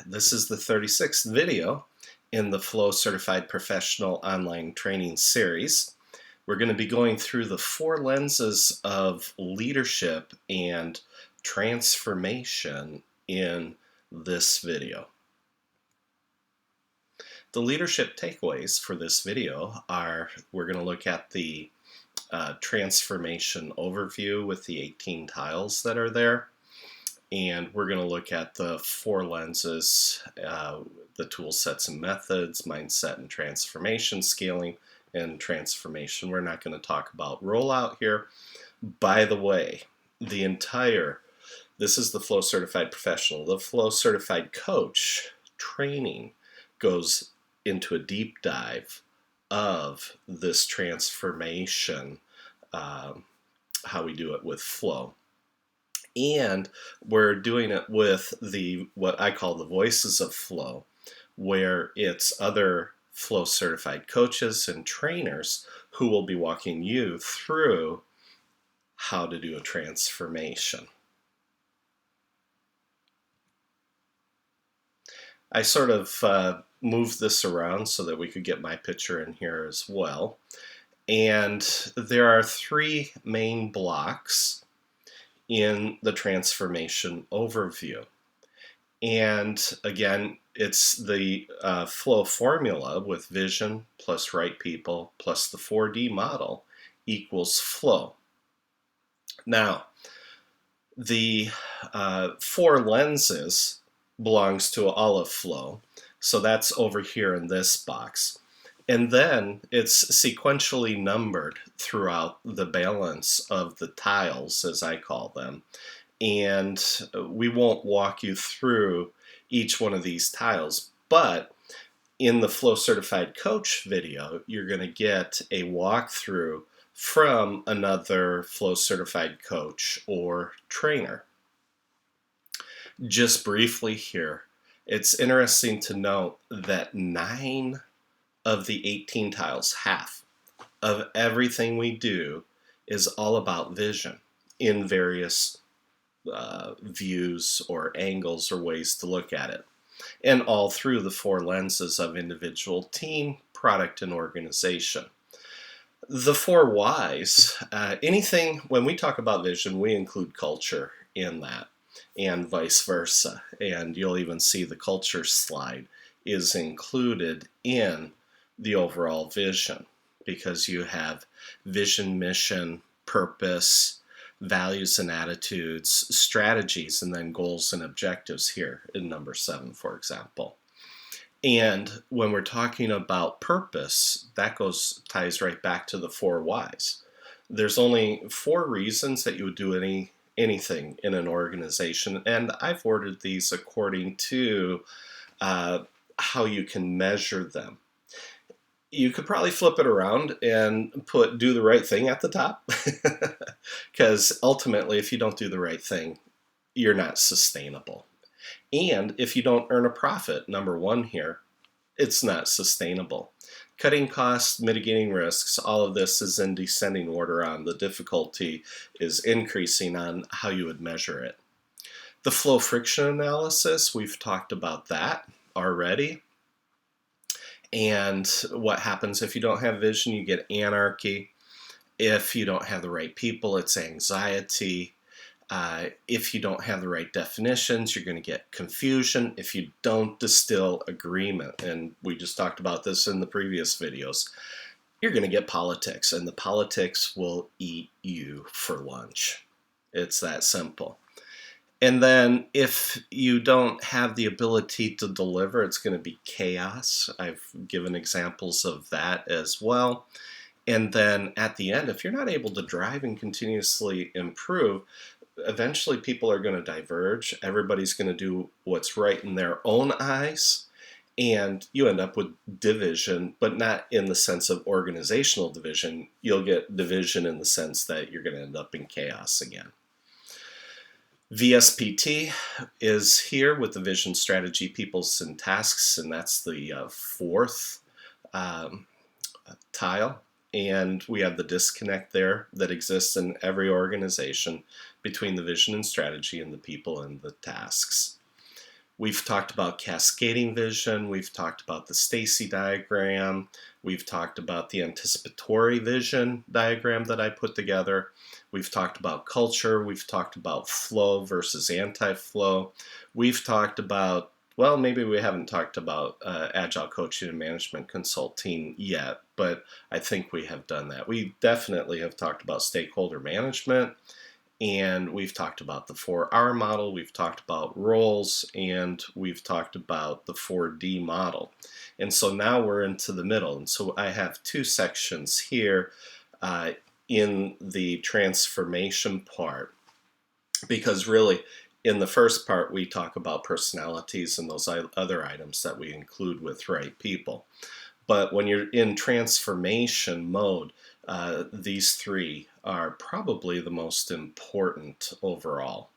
This is the 36th video in the Flow Certified Professional Online Training Series. We're going to be going through the 4 lenses of leadership and transformation in this video. The leadership takeaways for this video are we're going to look at the transformation overview with the 18 tiles that are there. And we're going to look at the 4 lenses, the tool sets and methods, mindset and transformation, scaling and transformation. We're not going to talk about rollout here. By the way, this is the Flow Certified Professional. The Flow Certified Coach training goes into a deep dive of this transformation, how we do it with Flow. And we're doing it with what I call the voices of Flow, where it's other Flow certified coaches and trainers who will be walking you through how to do a transformation. I sort of moved this around so that we could get my picture in here as well. And there are 3 main blocks in the transformation overview. And again, it's the flow formula with vision plus right people plus the 4D model equals flow. Now, the 4 lenses belongs to all of flow. So that's over here in this box. And then it's sequentially numbered throughout the balance of the tiles, as I call them. And we won't walk you through each one of these tiles, but in the Flow Certified Coach video, you're going to get a walkthrough from another Flow Certified Coach or trainer. Just briefly here, it's interesting to note that 9 of the 18 tiles, half of everything we do is all about vision in various views or angles or ways to look at it. And all through the 4 lenses of individual, team, product, and organization. The 4 whys, when we talk about vision, we include culture in that and vice versa. And you'll even see the culture slide is included in the overall vision, because you have vision, mission, purpose, values and attitudes, strategies, and then goals and objectives here in number 7, for example. And when we're talking about purpose, that ties right back to the 4 whys. There's only 4 reasons that you would do anything in an organization, and I've ordered these according to how you can measure them. You could probably flip it around and put do the right thing at the top, because ultimately if you don't do the right thing, you're not sustainable. And if you don't earn a profit, number 1 here, it's not sustainable. Cutting costs, mitigating risks, all of this is in descending order on. The difficulty is increasing on how you would measure it. The flow friction analysis, we've talked about that already. And what happens if you don't have vision? You get anarchy. If you don't have the right people, it's anxiety. If you don't have the right definitions, you're going to get confusion. If you don't distill agreement, and we just talked about this in the previous videos, you're going to get politics, and the politics will eat you for lunch. It's that simple. And then if you don't have the ability to deliver, it's going to be chaos. I've given examples of that as well. And then at the end, if you're not able to drive and continuously improve, eventually people are going to diverge. Everybody's going to do what's right in their own eyes. And you end up with division, but not in the sense of organizational division. You'll get division in the sense that you're going to end up in chaos again. VSPT is here with the vision, strategy, peoples, and tasks, and that's the 4th tile. And we have the disconnect there that exists in every organization between the vision and strategy and the people and the tasks. We've talked about cascading vision. We've talked about the Stacy diagram. We've talked about the anticipatory vision diagram that I put together. We've talked about culture. We've talked about flow versus anti-flow. We've talked about, well, maybe we haven't talked about Agile coaching and management consulting yet, but I think we have done that. We definitely have talked about stakeholder management, and we've talked about the 4R model, we've talked about roles, and we've talked about the 4D model. And so now we're into the middle. And so I have two sections here in the transformation part, because really in the first part we talk about personalities and those other items that we include with right people. But when you're in transformation mode, these three are probably the most important overall.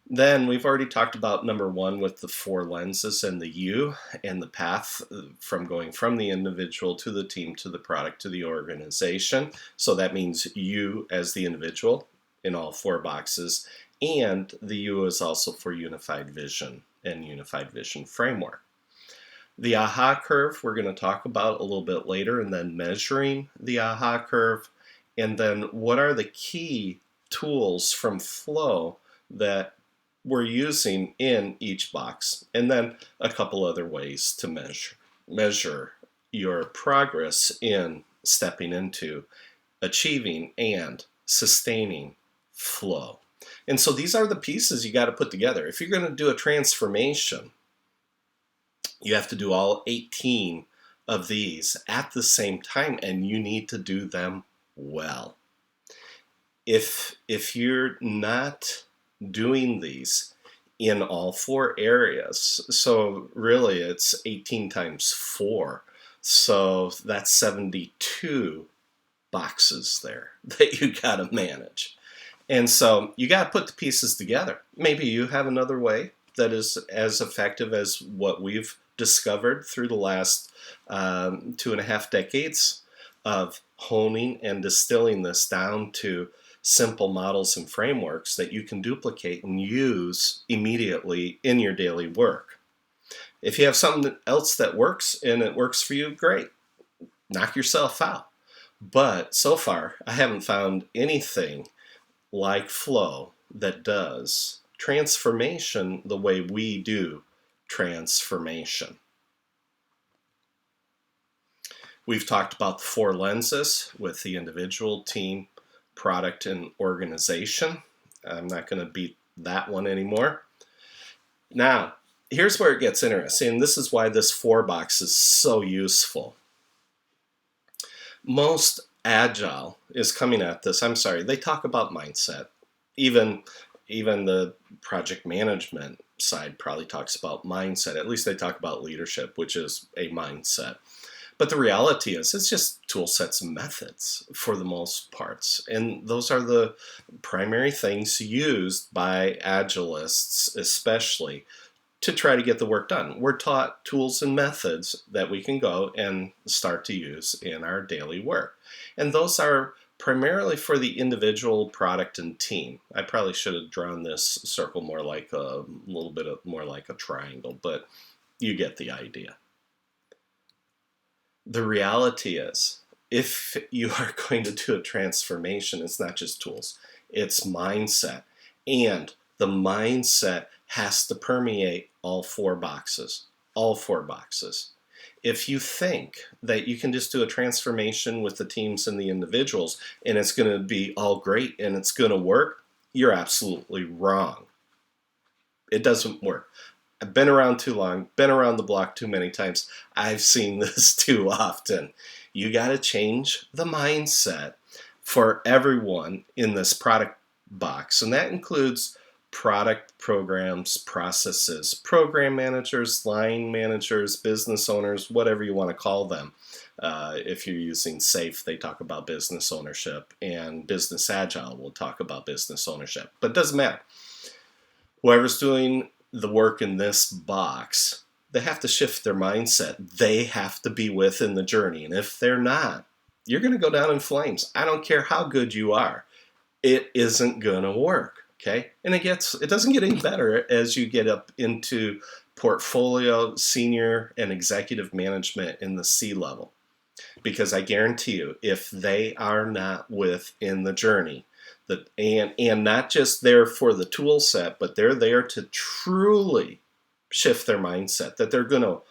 Then we've already talked about number one with the 4 lenses and the U and the path from going from the individual to the team to the product to the organization. So that means you as the individual in all 4 boxes, and the U is also for unified vision and unified vision framework. The AHA curve we're going to talk about a little bit later, and then measuring the AHA curve, and then what are the key tools from flow that we're using in each box, and then a couple other ways to measure your progress in stepping into achieving and sustaining flow. And so these are the pieces you got to put together. If you're going to do a transformation, you have to do all 18 of these at the same time, and you need to do them well. If you're not doing these in all 4 areas, so really it's 18 times 4, so that's 72 boxes there that you got to manage. And so you got to put the pieces together. Maybe you have another way that is as effective as what we've discovered through the last 2.5 decades of honing and distilling this down to simple models and frameworks that you can duplicate and use immediately in your daily work. If you have something else that works and it works for you, great. Knock yourself out. But so far, I haven't found anything like flow that does transformation the way we do transformation. We've talked about the 4 lenses with the individual, team, product, and organization. I'm not going to beat that one anymore. Now, here's where it gets interesting. This is why this 4 box is so useful. Most Agile is coming at this. They talk about mindset. Even the project management side probably talks about mindset. At least they talk about leadership, which is a mindset. But the reality is it's just tool sets and methods for the most parts. And those are the primary things used by Agilists, especially, to try to get the work done. We're taught tools and methods that we can go and start to use in our daily work. And those are primarily for the individual, product, and team. I probably should have drawn this circle more like a little bit more like a triangle, but you get the idea. The reality is, if you are going to do a transformation, it's not just tools, it's mindset. And the mindset has to permeate all 4 boxes. All 4 boxes. If you think that you can just do a transformation with the teams and the individuals and it's going to be all great and it's going to work, you're absolutely wrong. It doesn't work. I've been around too long, been around the block too many times. I've seen this too often. You got to change the mindset for everyone in this product box, and that includes product, programs, processes, program managers, line managers, business owners, whatever you want to call them. If you're using SAFe, they talk about business ownership, and Business Agile will talk about business ownership. But it doesn't matter. Whoever's doing the work in this box, they have to shift their mindset. They have to be within the journey. And if they're not, you're going to go down in flames. I don't care how good you are. It isn't going to work. Okay, and it doesn't get any better as you get up into portfolio, senior, and executive management in the C level. Because I guarantee you, if they are not within the journey, and not just there for the tool set, but they're there to truly shift their mindset, that they're going to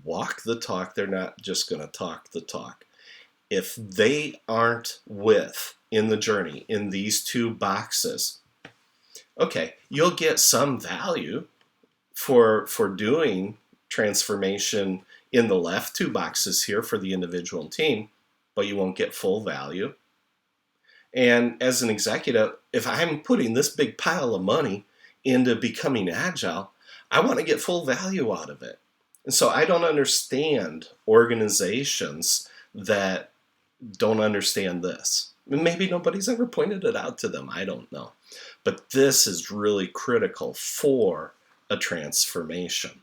walk the talk, they're not just going to talk the talk. If they aren't in the journey in these two boxes, okay, you'll get some value for doing transformation in the left two boxes here for the individual team, but you won't get full value. And as an executive, if I'm putting this big pile of money into becoming agile, I want to get full value out of it. And so I don't understand organizations that don't understand this. Maybe nobody's ever pointed it out to them. I don't know. But this is really critical for a transformation.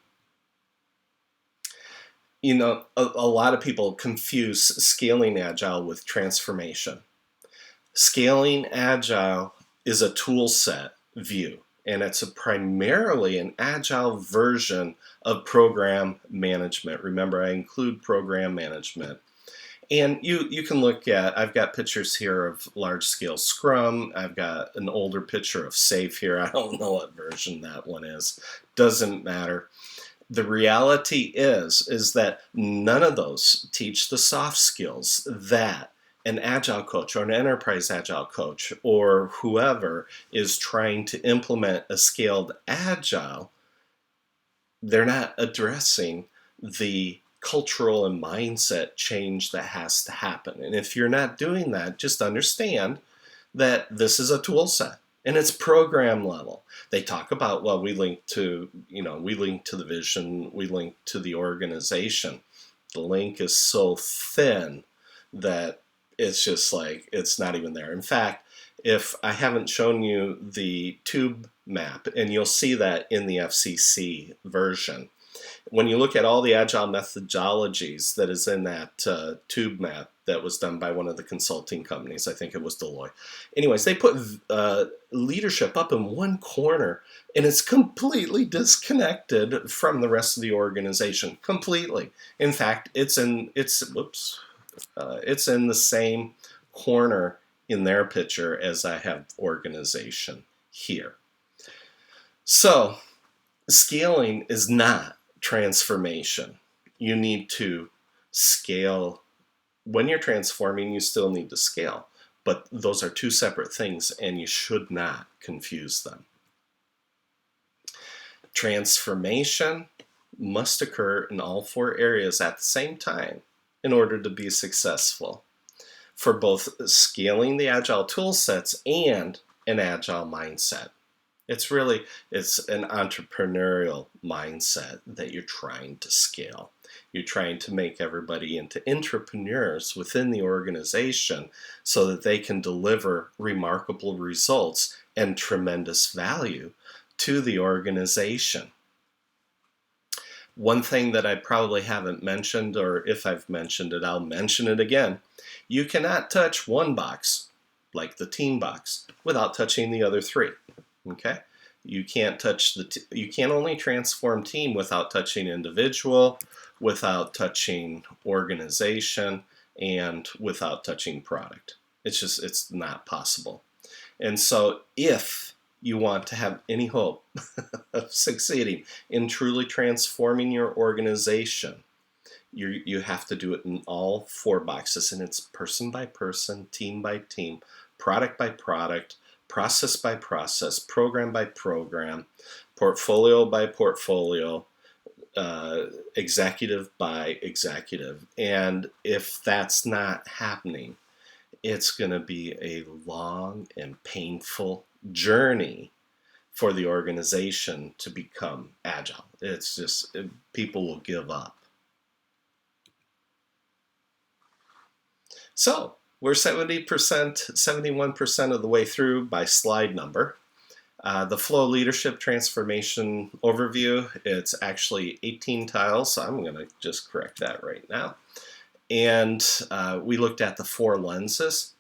You know, a lot of people confuse scaling agile with transformation. Scaling agile is a tool set view, and it's primarily an agile version of program management. Remember, I include program management. And you can look at, I've got pictures here of large scale Scrum. I've got an older picture of SAFe here. I don't know what version that one is. Doesn't matter. The reality is that none of those teach the soft skills that an agile coach or an enterprise agile coach or whoever is trying to implement a scaled agile. They're not addressing the cultural and mindset change that has to happen. And if you're not doing that, just understand that this is a tool set and it's program level. They talk about, well, we link to the vision, we link to the organization. The link is so thin that it's just like, it's not even there. In fact, if I haven't shown you the tube map, and you'll see that in the FCC version, when you look at all the agile methodologies that is in that tube map that was done by one of the consulting companies, I think it was Deloitte. Anyways, they put leadership up in one corner, and it's completely disconnected from the rest of the organization. Completely. In fact, it's in the same corner in their picture as I have organization here. So, scaling is not transformation. You need to scale. When you're transforming, you still need to scale. But those are two separate things, and you should not confuse them. Transformation must occur in all four areas at the same time in order to be successful for both scaling the agile tool sets and an agile mindset. It's an entrepreneurial mindset that you're trying to scale. You're trying to make everybody into entrepreneurs within the organization so that they can deliver remarkable results and tremendous value to the organization. One thing that I probably haven't mentioned, or if I've mentioned it, I'll mention it again. You cannot touch one box, like the team box, without touching the other three. Okay? You can't touch you can only transform team without touching individual, without touching organization, and without touching product. It's not possible. And so if you want to have any hope of succeeding in truly transforming your organization, you have to do it in all four boxes, and it's person by person, team by team, product by product, process by process, program by program, portfolio by portfolio, executive by executive. And if that's not happening, it's going to be a long and painful journey for the organization to become agile. It's just, people will give up. So, we're 70%, 71% of the way through by slide number. The flow leadership transformation overview, it's actually 18 tiles, so I'm going to just correct that right now. And we looked at the four lenses.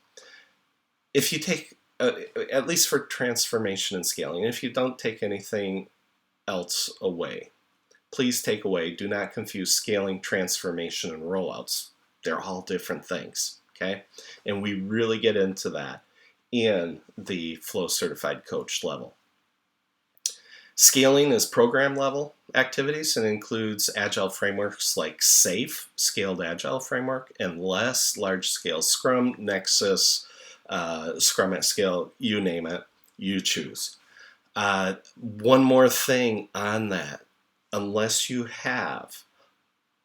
If you take at least for transformation and scaling. If you don't take anything else away, please take away, do not confuse scaling, transformation, and rollouts. They're all different things, okay? And we really get into that in the Flow Certified Coach level. Scaling is program level activities and includes agile frameworks like SAFe, Scaled Agile Framework, and less large scale Scrum, Nexus, Scrum at Scale, you name it, you choose. One more thing on that, unless you have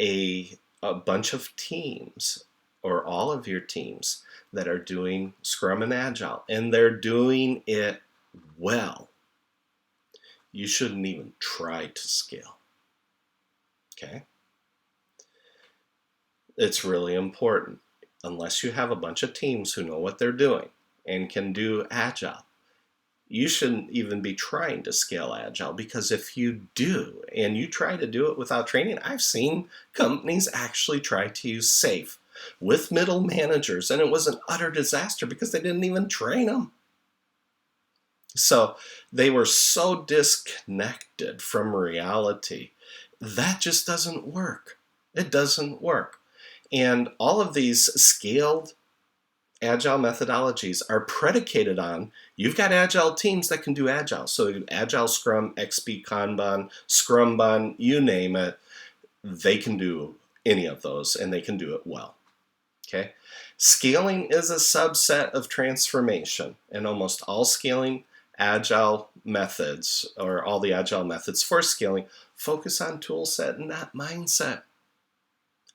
a bunch of teams or all of your teams that are doing Scrum and Agile and they're doing it well, you shouldn't even try to scale. Okay? It's really important. Unless you have a bunch of teams who know what they're doing and can do Agile, you shouldn't even be trying to scale Agile, because if you do and you try to do it without training, I've seen companies actually try to use SAFe with middle managers, and it was an utter disaster because they didn't even train them. So they were so disconnected from reality. That just doesn't work. It doesn't work. And all of these scaled Agile methodologies are predicated on, you've got Agile teams that can do Agile. So Agile Scrum, XP Kanban, Scrumban, you name it, they can do any of those and they can do it well. Okay? Scaling is a subset of transformation, and almost all scaling Agile methods, or all the Agile methods for scaling, focus on tool set and not mindset.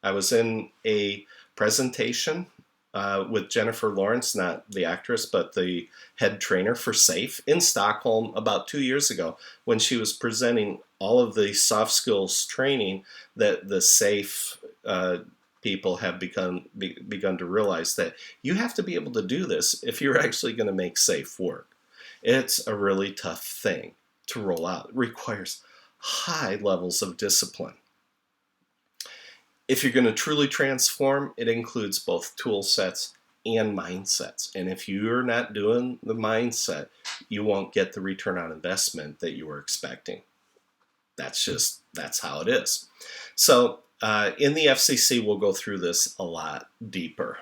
I was in a presentation with Jennifer Lawrence, not the actress, but the head trainer for SAFe in Stockholm about 2 years ago, when she was presenting all of the soft skills training that the SAFe people have begun to realize that you have to be able to do this if you're actually going to make SAFe work. It's a really tough thing to roll out. It requires high levels of discipline. If you're going to truly transform, it includes both tool sets and mindsets. And if you're not doing the mindset, you won't get the return on investment that you were expecting. That's how it is. So in the FCC, we'll go through this a lot deeper.